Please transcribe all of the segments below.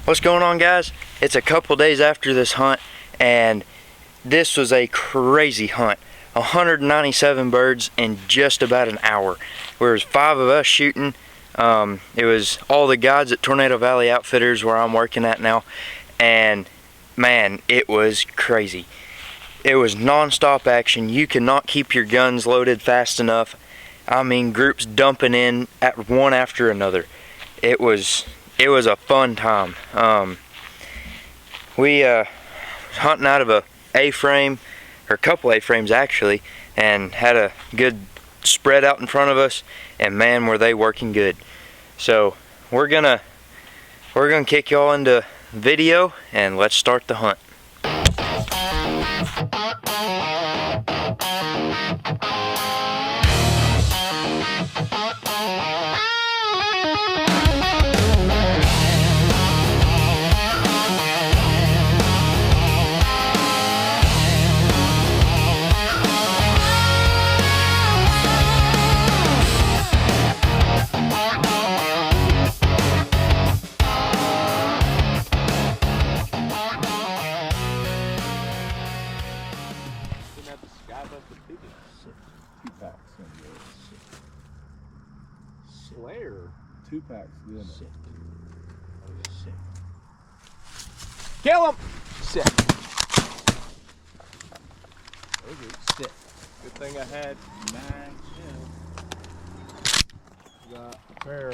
What's going on, guys? It's a couple days after this hunt, and this was a crazy hunt. 197 birds in just about an hour. There was 5 of us shooting. It was all the guides at Tornado Valley Outfitters, where I'm working at now, and man, it was crazy. It was non-stop action. You cannot keep your guns loaded fast enough. I mean, groups dumping in at one after another. It was a fun time. We hunting out of a A-frame, or a couple A-frames actually, and had a good spread out in front of us, and man, were they working good. So we're gonna kick y'all into video, and let's start the hunt. Slayer. 2 packs, good. Sit. Sit. Kill him! Sit. Sit. Good thing I had 9 shells. Got a pair.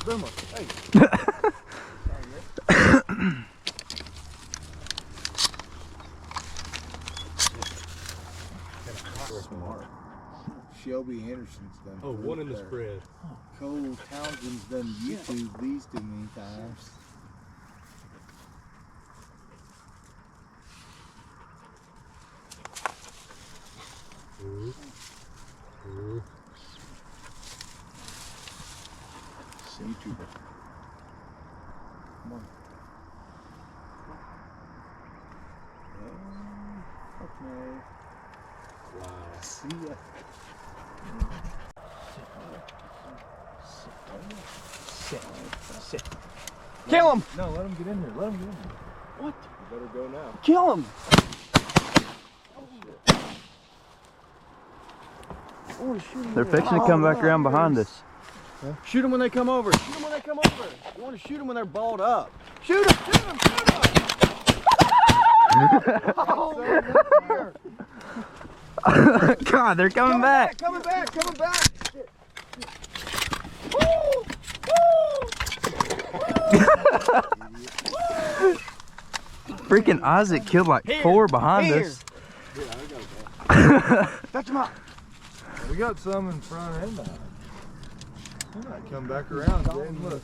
Boomer. Hey. Shelby Anderson's done. Oh, one in the spread. Cole Townsend's done YouTube these too many times. YouTuber. Come on. Okay. Wow. See ya. Sit. Sit. Kill him! No, let him get in here. Let him get in here. What? You better go now. Kill him! They're fixing to come back around behind us. Huh? Shoot them when they come over. Shoot them when they come over. You want to shoot them when they're balled up. Shoot them! Shoot them! Shoot them! Oh, God, they're coming back. Coming back! Coming back! Freaking Isaac killed like 4 behind us. Fetch them up. We got some in front and behind. They might come back around, Jaden. Look.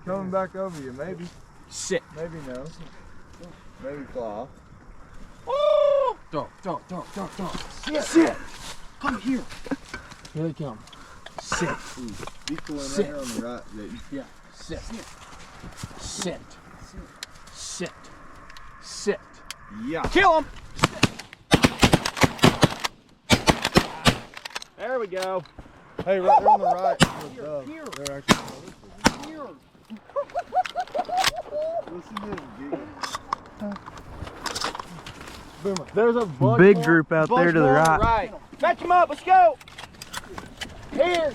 Coming back over you, maybe. Sit. Maybe no. Maybe claw. Oh! Don't. Sit. Come here. Here they come. Sit. Decoy right here on the right, Jaden. Yeah. Sit. Sit. Sit. Sit. Yeah. Kill him. There we go. Hey, right there on the right. Here. They're actually Here. listen to him giggling. Boomer. There's a bunch Big more, group out there to the right. Fetch them up. Let's go. Here.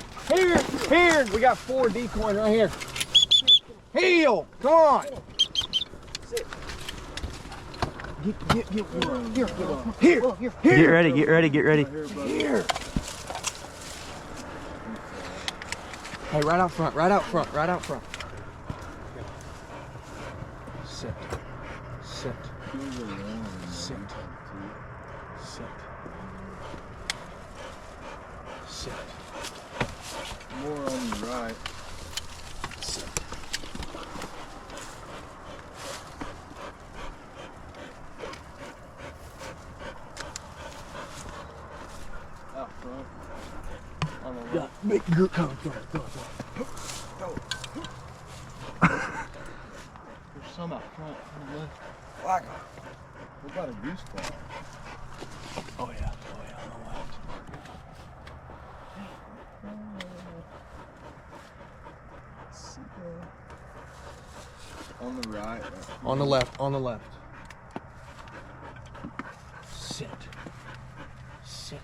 We got 4 decoys right here. Heel. Come on. Get here. Get ready. Here. Hey, right out front. Sit. More on the right. Sit. Out front. On the right. Yeah, big group. Go. There's some out front on the left. Like What about a goose claw? Oh yeah, on the left. Sitka. On the right. On the left, on the left. Sit. Sit.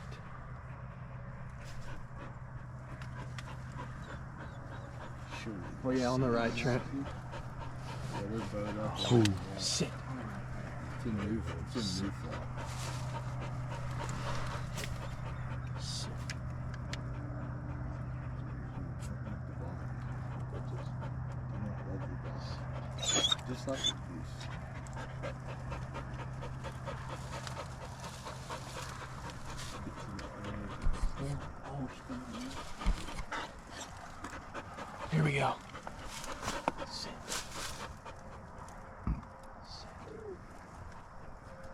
Oh yeah, on the right, Trent. Yeah, they're bowed up. Oh, sit. It's a new flat. Sit. Just like a goose. Here we go. Sit.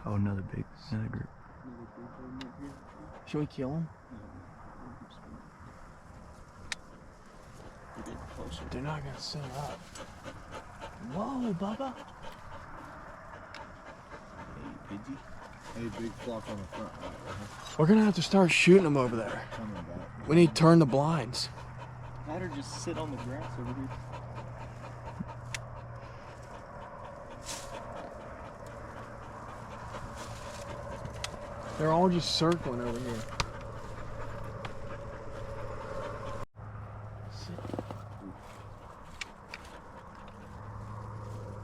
Oh, another group. Should we kill him? They're not gonna set up. Whoa, Bubba. Hey, Pidgey. Hey, big flock on the front right. We're gonna have to start shooting them over there. Coming back. We need to turn the blinds. Let her just sit on the grass over here. They're all just circling over here.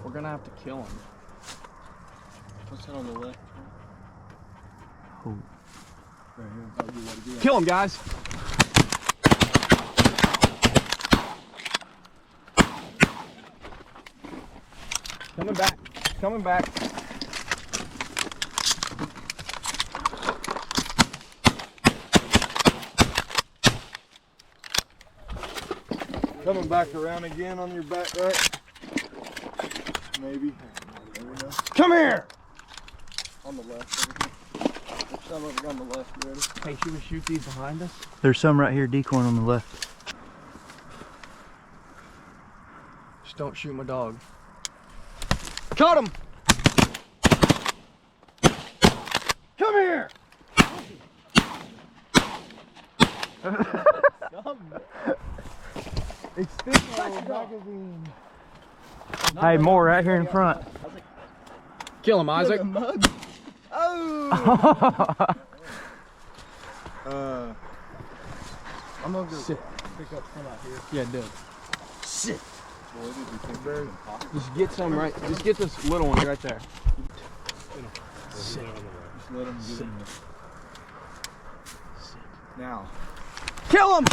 We're gonna have to kill them. What's that on the left? Oh. Right here. Oh, you gotta do Kill them, guys. Coming back. Coming back. Coming back around again on your back, right? Maybe. Never know. Come here. On the left over here. There's some over on the left, you ready? Hey, should we shoot these behind us? There's some right here decoying on the left. Just don't shoot my dog. Caught him! Come here! Extension magazine. Hey, more right here in front. Kill him, Isaac. Oh! I'm gonna go Sit. pick up some out here. Yeah, do it. Sit. Boy, did you think that was impossible? Just get some right. Just get this little one right there. Sit. Just let them get in there. Now. Kill him!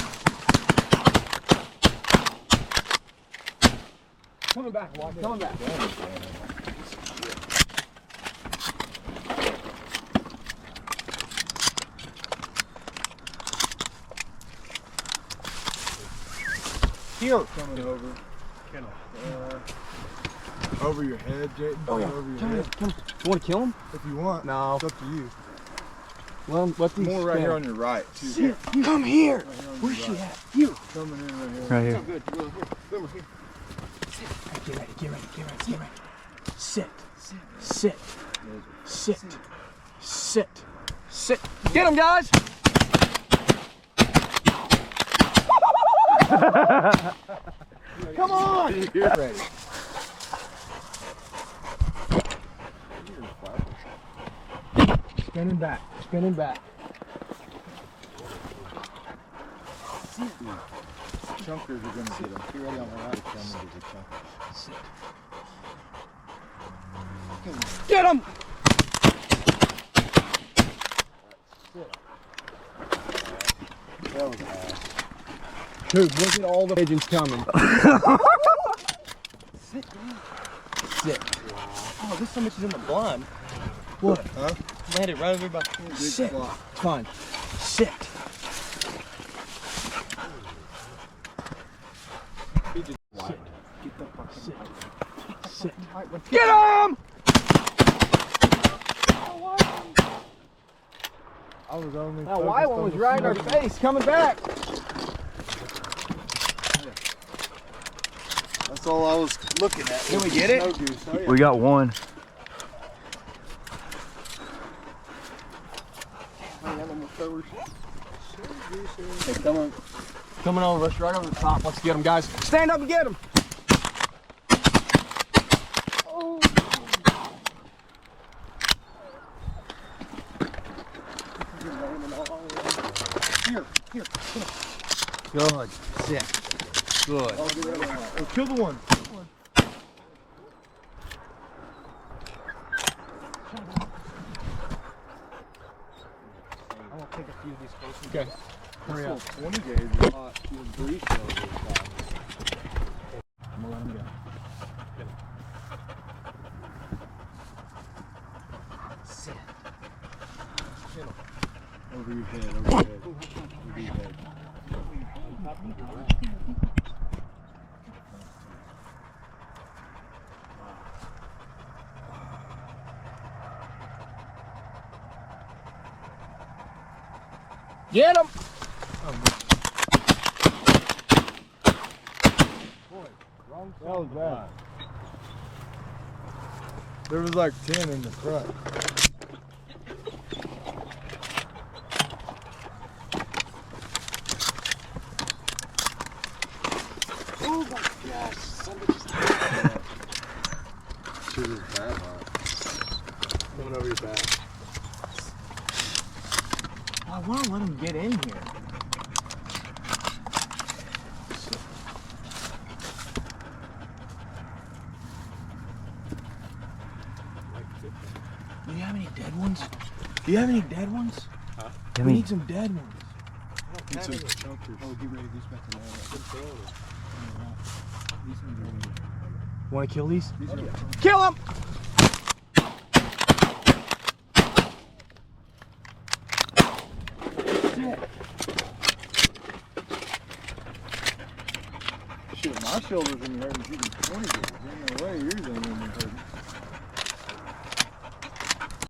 Coming back, Walker. Coming back. Here. Coming over. Over your head, Jayden. Oh yeah. Over your Come here. head. Come. You want to kill him? If you want. No. It's up to you. Let these More right spin. here on your right, too. Come here. Right here on Where's your she right. at? You. Coming in right here. Right here. Good. Well, here. Boomer, here. Get ready. Get ready. Get ready. Get ready. Sit. Sit. Sit. Sit. Sit. Get him, guys. Come on. Ready. Spinning back. Spinning back. Chunkers are going to get them. Be ready on the right. Coming to the chunkers. Sit. Get him. That was ass. Dude, look at all the pigeons coming. Sit. Sit. Oh, this so much is in the blind. What? Huh? They had it right over by Big Sit. flock. It's fine. Sit. Sit. Get the fucking Sit. Sit. Get him! I was only That white one was right in our face. face, coming back. That's all I was looking at. Can we get it? Snow goose. Oh, yeah. We got one. Hey, come on. Coming over us, right over the top. Let's get him, guys. Stand up and get him. coming all around. Here. Good. Sit. Good. I'll get rid of that. Oh, kill the one. I'm gonna take a few of these close. Okay. Hurry up. 20 gauge is hot. Your breeze cells is hot. I'm gonna let him go. Sit. Over your head, over your head. Over your head. Get him! That was bad. There was like 10 in the front. Oh my gosh, somebody just Shit was bad hot. Coming over your back. I want to let him get in here. Do you have any dead ones? Do you have any dead ones? Huh? We need some dead ones. Need some chunkers. Oh, get ready. These back to Want to kill these? These are Kill them! Shit, my shoulders in hurting shooting 20 gauge. Ain't no way yours ain't even hurting.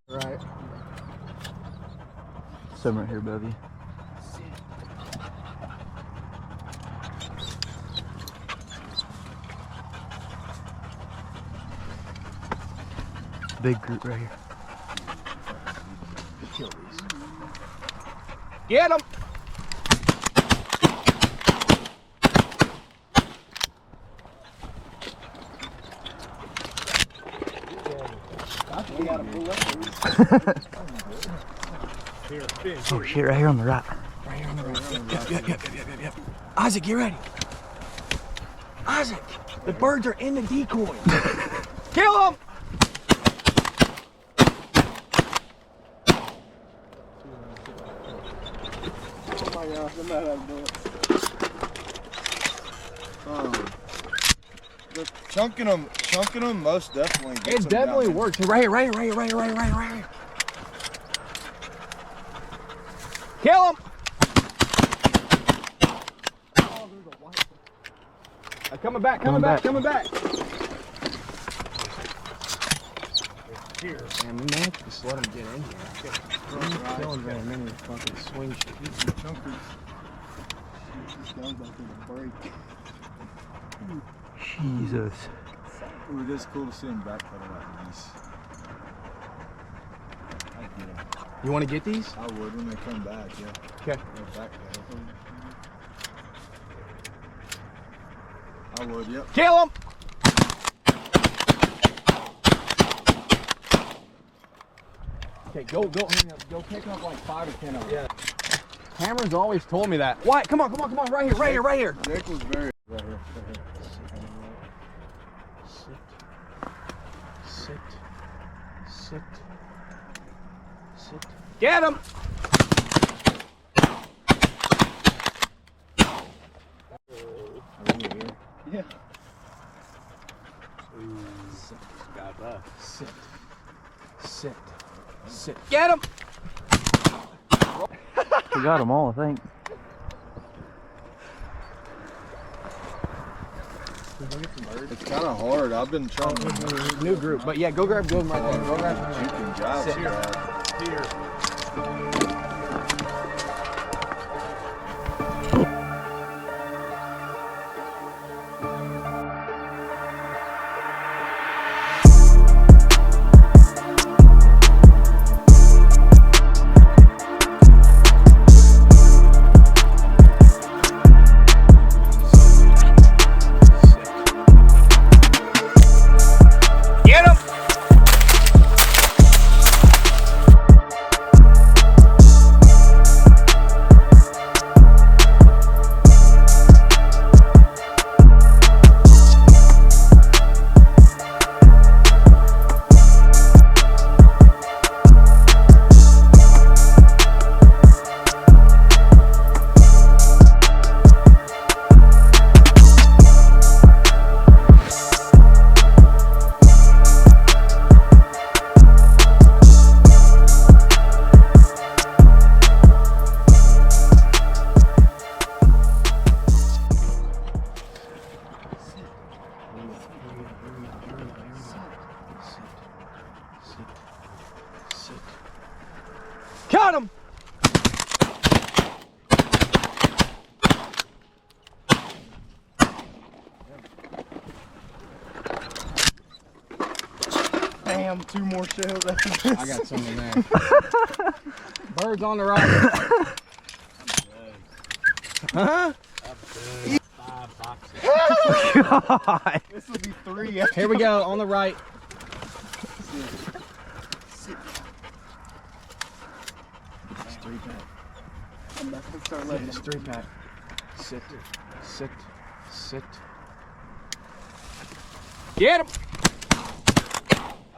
Right. Some right here above you. Big group right here. Kill these. Get them! Oh shit, right here on the right. Right here on the right. Yep. Isaac, get ready. Isaac, the birds are in the decoy. Kill them! Oh my gosh, I'm not how to do it. The chunking them most definitely gets It them definitely down. works. Right here. Kill him! Coming back. Here. Man, we may have to just let him get in here. He's killing very many fucking swing shit. Get some chunkers. This guy's about to break. Jesus. Ooh, it is cool to see them backpedal like these. I'd get 'em. You want to get these? I would when they come back, yeah. Okay. They'll backpedal. I would, yep. Kill him! Okay, go pick up like 5 or 10 of them. Yeah. Cameron's always told me that. Why? Come on, right here. Jake was very right here. Sit. Get him! Yeah. Sit. Get him! We got them all, I think. It's kind of hard. I've been trying to New group, but yeah, go grab them right there. Go grab them. you can jive Sit. bad. Here. find 2 more shells after this. I got some in there. Birds on the right. Huh? God. This will be 3 after. Here we go, on the right. It's 3-pack. I'm back to start letting It's 3-pack. Sit, sit, sit. Get him!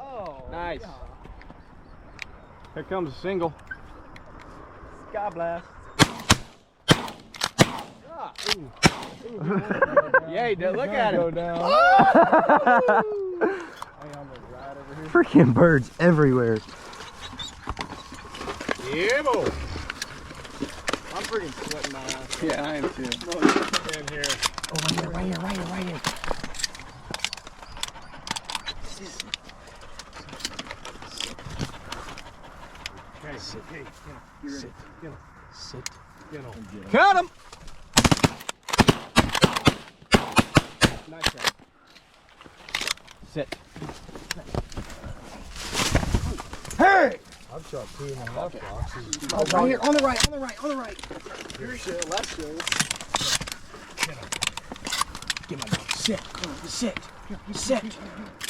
Oh, Nice. Here comes a single. Sky blast. Yay, look at Go him. down. Freaking birds everywhere. Yeah, boy. I'm freaking sweating my ass. Yeah, I am too. In here. Oh, right here. Okay, Sit. hey, Sit. Get him. Sit. Get him. Cut him! Nice shot. Sit. Hey! I've shot 2.5 boxes. Oh, right here, on the right. Your shell, last shell. Get my dog. Sit.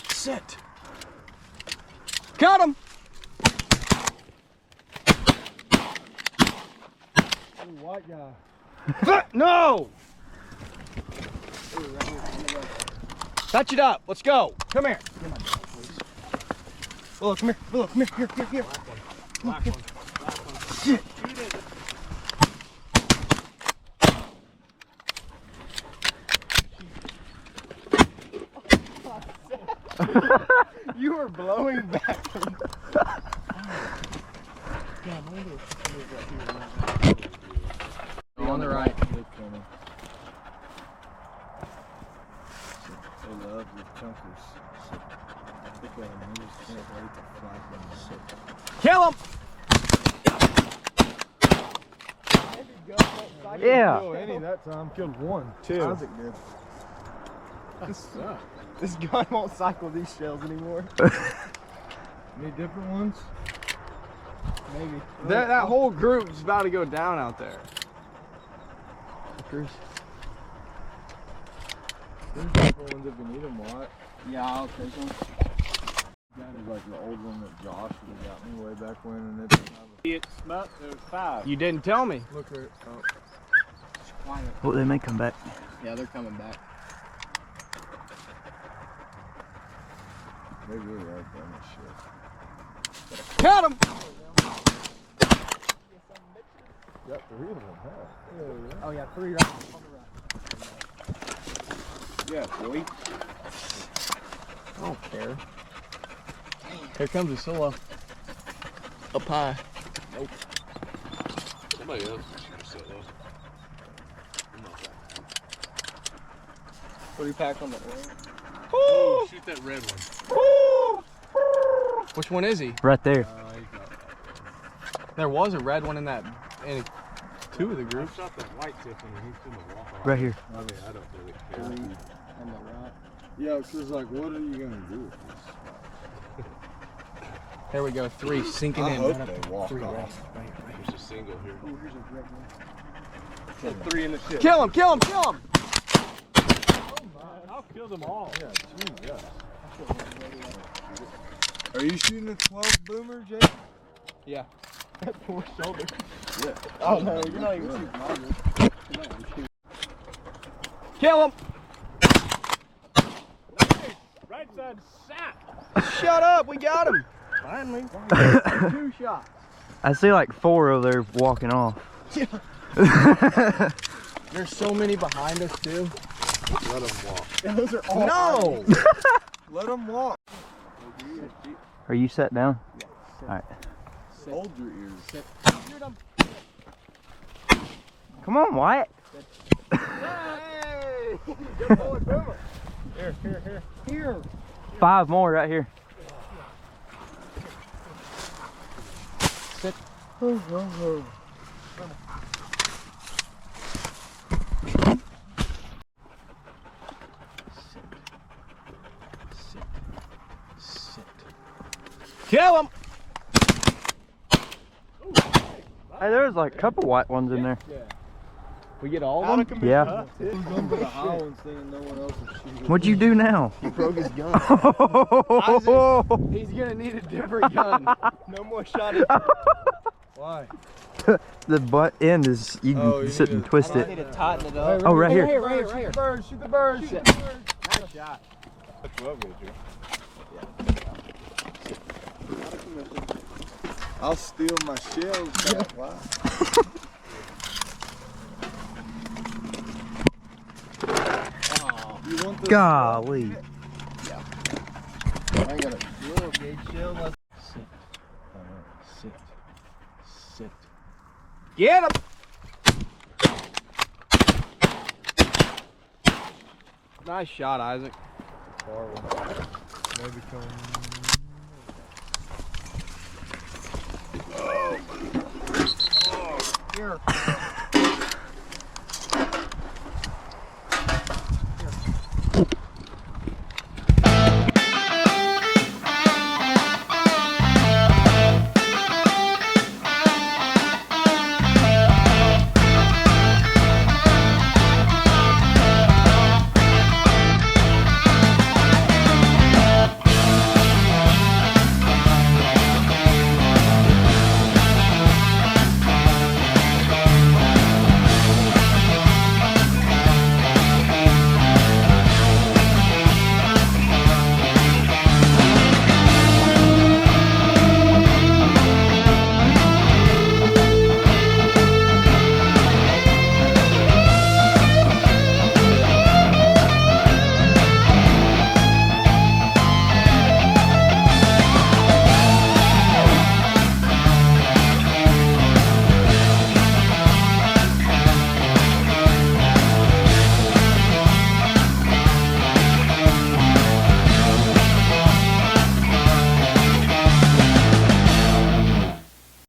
Sit. Got him! White guy. No! Touch it up. Let's go. Come here. Willow, come here. Willow, come here. Here. Black one. Shit. Shoot it. You were blowing back. On the right. They love the chunkers. Look at them. They just can't wait to fly them. Kill him! Yeah. Kill any that time. Killed 1. 2. Isaac did. This gun won't cycle these shells anymore. Any different ones? Maybe. That whole group's about to go down out there. There's different ones if you need them, Wyatt. Yeah, I'll take them. That was like the old one that Josh would have got me way back when, and it didn't have It smelled. There was 5. You didn't tell me. a look at. Oh. Oh, they may come back. Yeah, they're coming back. They really are dumb as shit. Cut him! Got 3 of them, huh? Oh yeah, 3 right on the right. Yeah, boy. I don't care. Here comes a solo. Up high. Somebody else should have set those. I'm not that. 3-pack on the oil. Oh, shoot that red one. Which one is he? Right there. There was a red one in that, in 2 of the I groups. shot that white tip and he's gonna walk off. Right here. I mean, I don't really care. On the right. Yeah, because like, what are you gonna do with this? There we go, 3 sinking I in. hope Right they up. walk 3 off. right here. There's a single here. Oh, here's a red one. Said 3 in the ship. Kill him! Kill him! Kill him! I'll kill them all. Yeah, yeah. Are you shooting a 12 boomer, Jake? Yeah. That poor shoulder. Yeah. Oh no, you're not even shooting mine. Kill him! Right side sat. Shut up! We got him! Finally. 2 shots. I see like 4 over there walking off. There's so many behind us too. Let them walk. And those are all. No! Let them walk. Are you set down? Hold your ears. Shoot him! Come on, Wyatt. Hey! Good boy, Boomer. Here. 5 more right here. Sit. Kill him! Hey, there's like a couple white ones in there. We get all of them? Yeah. Who's going for the high ones thinking no one else is shooting? What'd you do now? He broke his gun. He's gonna need a different gun. No more shotting. Why? The butt end is, you can Oh, you sit need and to- twist I it. need to tighten it up. Oh, right here. Right Shoot here. the bird, shoot the bird, shoot the bird. Nice shot. That's what we do. I'll steal my shells back. Wow. You want the Golly. I ain't got a drill gauge shell left. Sit. Sit. Sit. Get him! Nice shot, Isaac. Maybe come. Here.